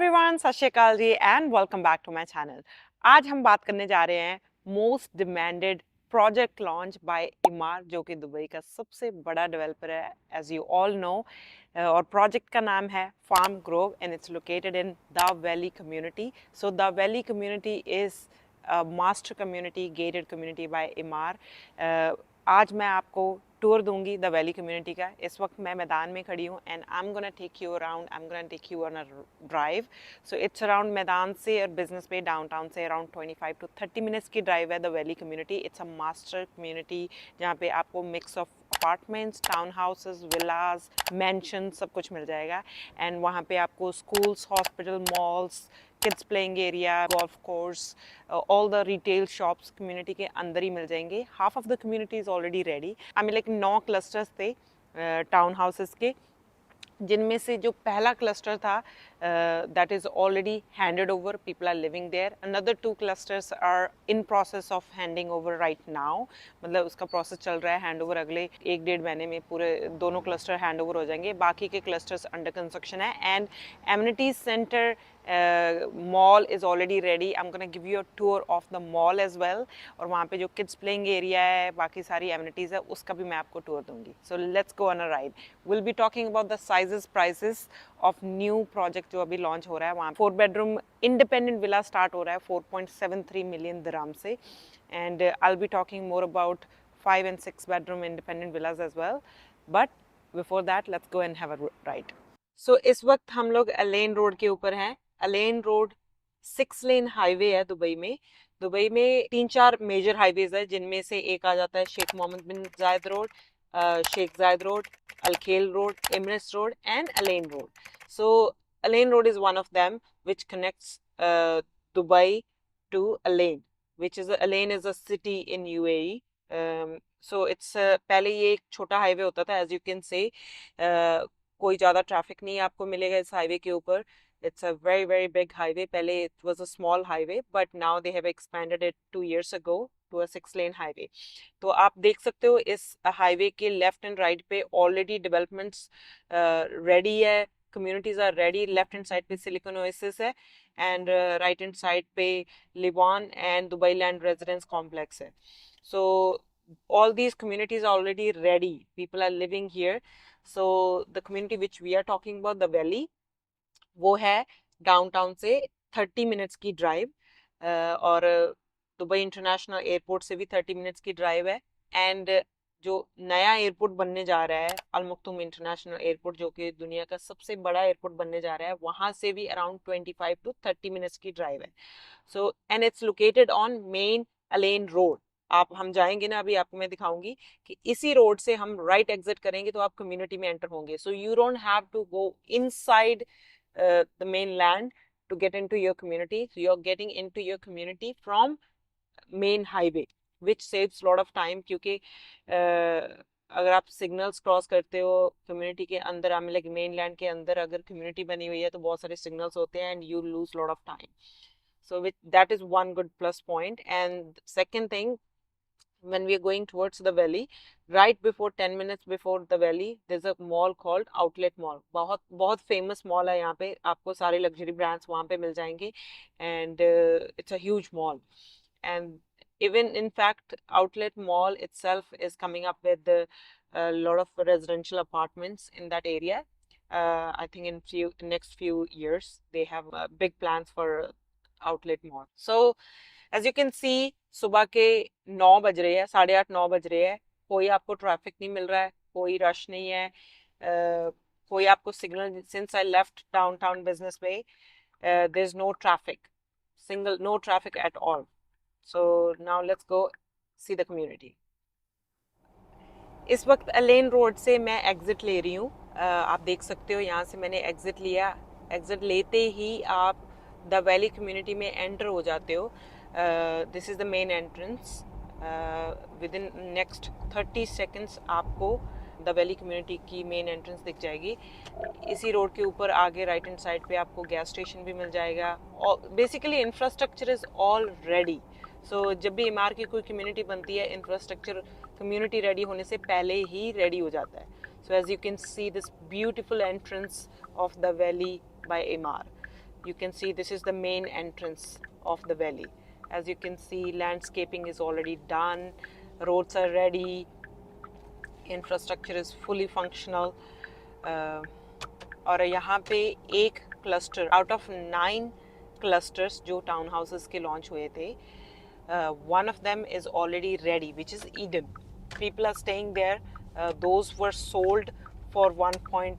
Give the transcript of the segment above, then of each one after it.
Everyone, Sat Sri Akal ji and welcome back to my channel. आज हम बात करने जा रहे हैं most demanded project launch by Emaar, जो कि दुबई का सबसे बड़ा डेवलपर है एज यू ऑल नो। और प्रोजेक्ट का नाम है Farm Grove and it's located in the Valley community. So the Valley community is master community, gated community by Emaar. आज मैं आपको टूर दूंगी द वैली कम्युनिटी का। इस वक्त मैं मैदान में खड़ी हूँ and I am gonna take you around, I am gonna take you on a drive. So it's around Meydan से और बिजनेस पे डाउनटाउन से अराउंड 25 to 30 मिनट्स की ड्राइव है the Valley community. It's a master community जहाँ पे आपको mix of apartments, town houses, villas, mansion सब कुछ मिल जाएगा। एंड वहाँ पे आपको schools, hospital, malls, kids playing area, golf course, all the retail shops community के अंदर ही मिल जाएंगे। Half of the community is already ready. हमें लाइक 9 क्लस्टर्स थे टाउन हाउसेस के, जिनमें से जो पहला क्लस्टर था that is already handed over, people are living there. Another 2 clusters are in process of handing over right now, मतलब उसका प्रोसेस चल रहा है हैंड ओवर। अगले 1-1.5 महीने में पूरे दोनों क्लस्टर हैंड ओवर हो जाएंगे। बाकी के क्लस्टर्स अंडर कंस्ट्रक्शन है। And amenities centre mall is already ready. I am gonna give you a tour of the mall as well. और वहाँ पे जो किड्स प्लेइंग एरिया है, बाकी सारी एमिनिटीज़ है, उसका भी मैं आपको टूर दूंगी। So let's go on a ride. Will be talking about the sizes, prices of new project जो अभी लॉन्च हो रहा है। वहाँ 4 बेडरूम इंडिपेंडेंट विला स्टार्ट हो रहा है 4.73 मिलियन दिरहम से। And I will be talking more about 5 and 6 bedroom independent villas as well. But before that, let's go and have a ride. So इस वक्त हम लोग अलेन रोड के ऊपर हैं। अलेन रोड 6 लेन हाईवे है दुबई में। दुबई में 3-4 मेजर हाईवेज है, जिनमें से एक आ जाता है शेख मोहम्मद बिन जायद Road, Sheikh Zayed Road, Al Khail Road, Emirates Road and Al Ain Road. So Alain Road is one of them which connects Dubai to Alain, which is Alain is a city in UAE. So it's पहले ये एक छोटा highway होता था, as you can say. कोई ज़्यादा traffic नहीं आपको मिलेगा इस हाईवे के ऊपर. It's a very very big highway. पहले it was a small highway, but now they have expanded it 2 years ago to a 6 lane highway. तो आप देख सकते हो इस हाईवे के लेफ्ट एंड राइट पे ऑलरेडी डेवलपमेंट्स रेडी है, communities are ready. Left hand side पे सिलिकॉन ओएसिस है एंड राइट हैंड साइड पे Liwan and Dubai Land residence complex है. So all these communities are already ready, people are living here. So the community which we are talking about, the valley, वो है downtown से 30 minutes की drive. और Dubai international airport से भी 30 minutes की drive है. एंड जो नया एयरपोर्ट बनने जा रहा है, अल मखतूम इंटरनेशनल एयरपोर्ट, जो कि दुनिया का सबसे बड़ा एयरपोर्ट बनने जा रहा है, वहां से भी अराउंड 25 to 30 मिनट्स की ड्राइव है. So and it's located on main Al Ain Road. आप हम जाएंगे ना, अभी आपको मैं दिखाऊंगी कि इसी रोड से हम राइट एग्जिट करेंगे तो आप कम्युनिटी में एंटर होंगे. So you don't have to go inside the mainland to get into your community. So you're getting into your community from main highway, which saves lot of time. क्योंकि अगर आप signals cross करते हो community के अंदर, I mean like mainland के अंदर अगर कम्युनिटी बनी हुई है तो बहुत सारे सिग्नल्स होते हैं and you lose lot of time. So that is one good plus point. And second thing, when we are going towards the valley, right before 10 minutes before the valley, there's a mall called Outlet Mall. बहुत बहुत famous mall है यहाँ पे. आपको सारे luxury brands वहाँ पे मिल जाएंगे. And it's a huge mall. And even in fact Outlet Mall itself is coming up with a lot of residential apartments in that area. I think in next few years they have big plans for Outlet Mall. So as you can see, सुबह के 9 बज रहे हैं, 8:30-9 बज रहे हैं. कोई आपको ट्रैफिक नहीं मिल रहा है, कोई रश नहीं है, कोई आपको signal. Since I left downtown Business Bay, there is no traffic, no traffic at all. So now let's go see the community. इस वक्त अलेन रोड से मैं एग्जिट ले रही हूँ. आप देख सकते हो यहाँ से मैंने एग्जिट लिया. एग्जिट लेते ही आप द वैली कम्युनिटी में एंटर हो जाते हो. This is the main entrance. With in next 30 seconds आपको द वैली कम्युनिटी की मेन एंट्रेंस दिख जाएगी. इसी रोड के ऊपर आगे राइट हैंड साइड पे आपको गैस स्टेशन भी मिल जाएगा. Basically infrastructure is all ready. So जब भी इमार की कोई कम्युनिटी बनती है, इंफ्रास्ट्रक्चर कम्युनिटी रेडी होने से पहले ही रेडी हो जाता है. So as you can see this beautiful entrance of the valley by Emaar. You can see this is the main entrance of the valley. As you can see, landscaping is already done, roads are ready, infrastructure is fully functional. और यहाँ पे एक cluster out of 9 clusters जो town houses के launch हुए थे, one of them is already ready, which is Eden. People are staying there. Those were sold for 1.5,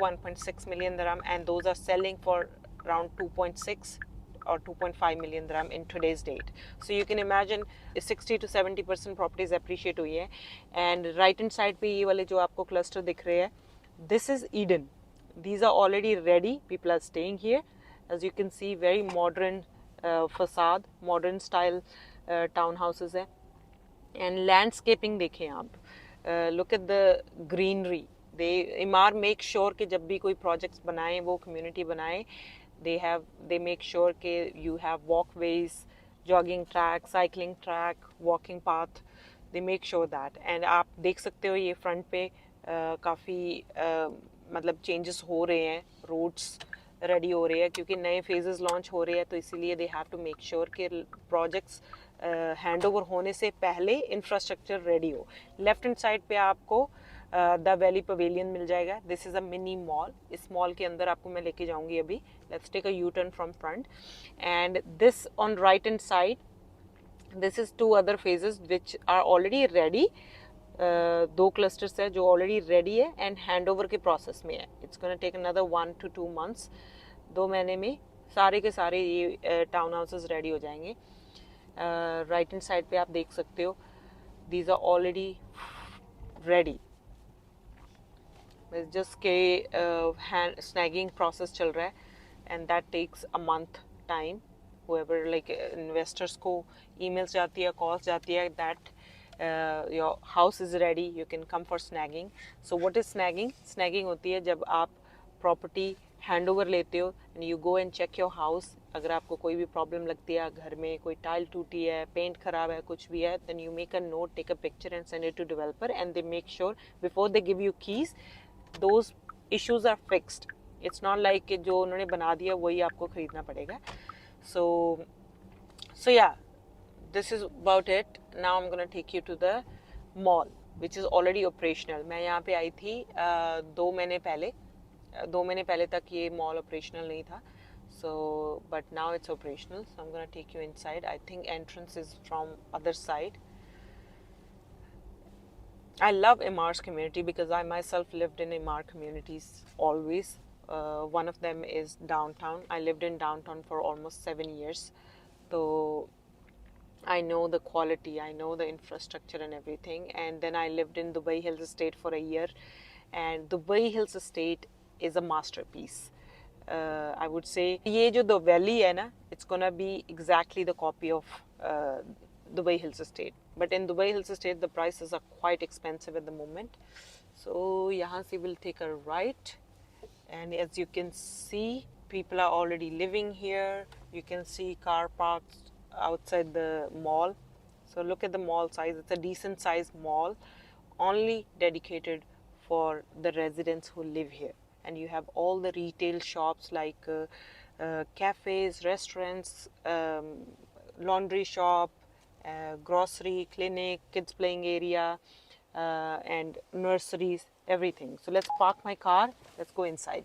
1.6 million dirham, and those are selling for around 2.6 or 2.5 million dirham in today's date. So you can imagine 60 to 70% properties appreciate हुई है. And right hand side पे ये वाले जो आपको cluster दिख रहे हैं, this is Eden. These are already ready. People are staying here. As you can see, very modern facade, modern style townhouses है. And landscaping देखें आप, look at the greenery. Emaar make sure कि जब भी कोई projects बनाएं, वो community बनाएं, they make sure कि you have walkways, jogging track, cycling track, walking path. They make sure that. And आप देख सकते हो ये front पे काफ़ी मतलब चेंजेस हो रहे हैं, रोड्स रेडी हो रहे हैं क्योंकि नए फेजेस लॉन्च हो रहे हैं, तो इसीलिए they have to make sure कि प्रोजेक्ट्स हैंड ओवर होने से पहले इंफ्रास्ट्रक्चर रेडी हो. लेफ्ट हैंड साइड पे आपको द वैली पवेलियन मिल जाएगा. This is a mini mall. इस मॉल के अंदर आपको मैं लेके जाऊंगी अभी. Let's take a U turn from front and this on right hand side, this is 2 other phases which are already ready. 2 clusters है जो ऑलरेडी रेडी है एंड हैंड ओवर के प्रोसेस में है. It's gonna take another 1 to 2 months. 2 महीने में सारे के सारे ये टाउन हाउसेस रेडी हो जाएंगे. राइट हैंड साइड पे आप देख सकते हो, these are already ready. Just के हैंड स्नैगिंग प्रोसेस चल रहा है and that takes a month time. whoever like investors को emails जाती है, calls जाती है that your house is ready, you can come for snagging. So what is snagging? Snagging होती है जब आप property hand over लेते हो and you go and check your house. अगर आपको कोई भी problem लगती है, घर में कोई टाइल टूटी है, पेंट खराब है, कुछ भी है, then you make a note, take a picture and send it to developer, and they make sure before they give you keys those issues are fixed. It's not like कि जो उन्होंने बना दिया वही आपको खरीदना पड़ेगा. So yeah, this is about it. Now I'm going to take you to the mall which is already operational. मैं यहाँ पे आई थी 2 महीने पहले. 2 महीने पहले तक ये mall operational नहीं था. So but now it's operational. So I'm going to take you inside. I think entrance is from other side. I love Emar's community because I myself lived in Emar communities always. One of them is downtown. I lived in downtown for almost 7 years. So I know the quality, I know the infrastructure and everything. And then I lived in Dubai Hills Estate for a year. And Dubai Hills Estate is a masterpiece. I would say ये जो the valley है ना, it's gonna be exactly the copy of Dubai Hills Estate. But in Dubai Hills Estate, the prices are quite expensive at the moment. So यहाँ से we'll take a right. And as you can see, people are already living here. You can see car parks outside the mall. So look at the mall size. It's a decent sized mall, only dedicated for the residents who live here. And you have all the retail shops like cafes, restaurants, laundry shop, grocery, clinic, kids playing area, and nurseries, everything. So let's park my car, let's go inside.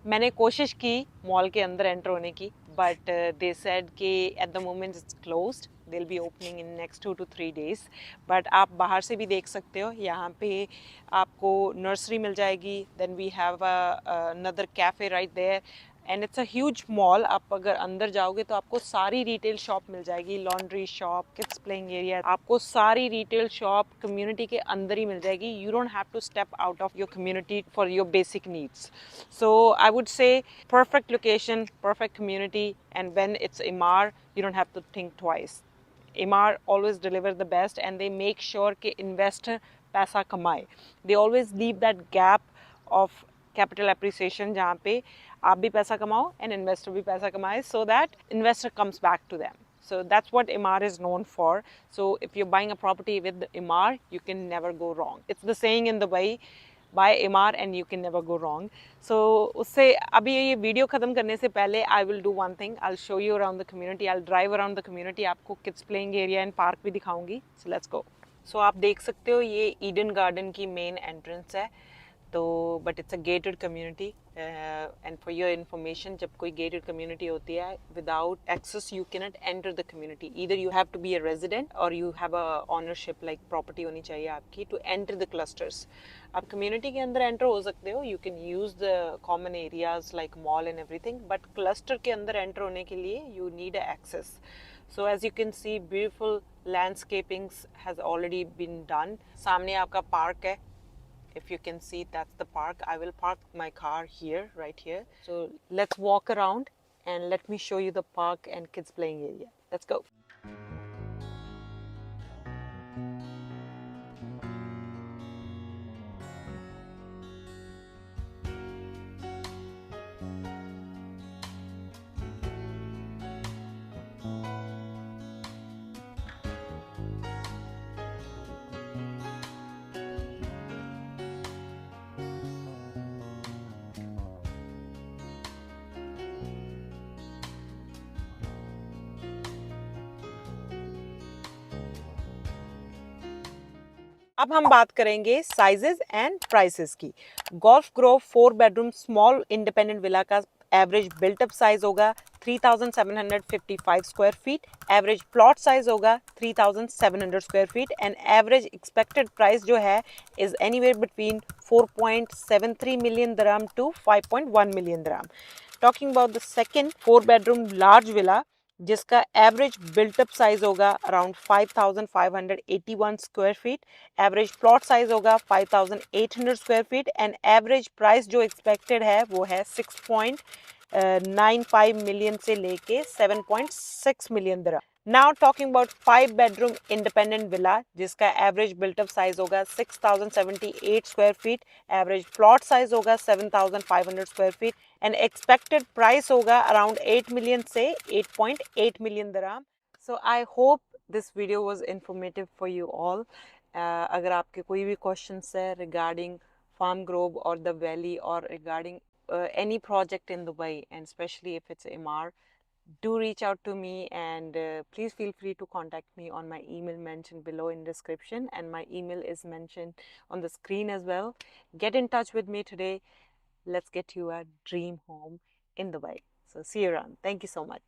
मैंने कोशिश की mall के अंदर enter होने की, but they said कि at the moment it's closed, they will be opening in next 2 to 3 days. But आप बाहर से भी देख सकते हो, यहाँ पे आपको नर्सरी मिल जाएगी. Then we have another cafe right there and it's a huge mall. आप अगर अंदर जाओगे तो आपको सारी रिटेल शॉप मिल जाएगी, laundry shop, kids playing area, आपको सारी रिटेल शॉप कम्युनिटी के अंदर ही मिल जाएगी. You don't have to step out of your community for your basic needs. So I would say perfect location, perfect community, and when it's Emaar, you don't have to think twice. Emaar always deliver the best and they make sure कि investor पैसा कमाए. They always leave that gap of capital appreciation जहाँ पे आप भी पैसा कमाओ and investor भी पैसा कमाए, so that investor comes back to them. So that's what Emaar is known for. So if you're buying a property with Emaar, you can never go wrong. It's the saying in Dubai, by Emaar and you can never go wrong. So उससे अभी ये video ख़त्म करने से पहले I will do one thing. I'll show you around the community. I'll drive around the community. आपको kids playing area and park भी दिखाऊंगी. So let's go. So आप देख सकते हो ये ईडन गार्डन की मेन एंट्रेंस है. तो but it's a gated community and for your information जब कोई गेटेड कम्युनिटी होती है without access you cannot enter the community either you have to be a resident और you have a ownership like property होनी चाहिए आपकी to enter the clusters. आप community के अंदर एंटर हो सकते हो, you can use the common areas like mall and everything, but cluster के अंदर एंटर होने के लिए you need a access. So as you can see, beautiful landscapings has already been done. सामने आपका park है. If you can see, that's the park. I will park my car here, right here. So let's walk around and let me show you the park and kids playing area. Let's go. अब हम बात करेंगे sizes and prices की. Golf Grove 4 bedroom small independent villa का average built up size होगा 3755 square feet. Average plot size होगा 3700 square feet and average expected price जो है is anywhere between 4.73 million dirham to 5.1 million dirham. Talking about the second 4 bedroom large villa जिसका average built up size होगा around 5581 square feet. Average plot size होगा 5800 square feet and average price जो expected है वो है 6.95 million से लेके 7.6 million dram. Now talking about 5 bedroom independent villa जिसका एवरेज बिल्टअप साइज होगा 6078 square feet. Average plot size होगा 7500 square feet and expected price होगा अराउंड 8 मिलियन से 8.8 million dram. So I hope this video was informative for you all. अगर आपके कोई भी questions है रिगार्डिंग फार्म ग्रोव और द वैली और regarding any project in Dubai and especially if it's Emaar, do reach out to me and please feel free to contact me on my email mentioned below in description, and my email is mentioned on the screen as well. Get in touch with me today. Let's get you a dream home in Dubai. So see you around. Thank you so much.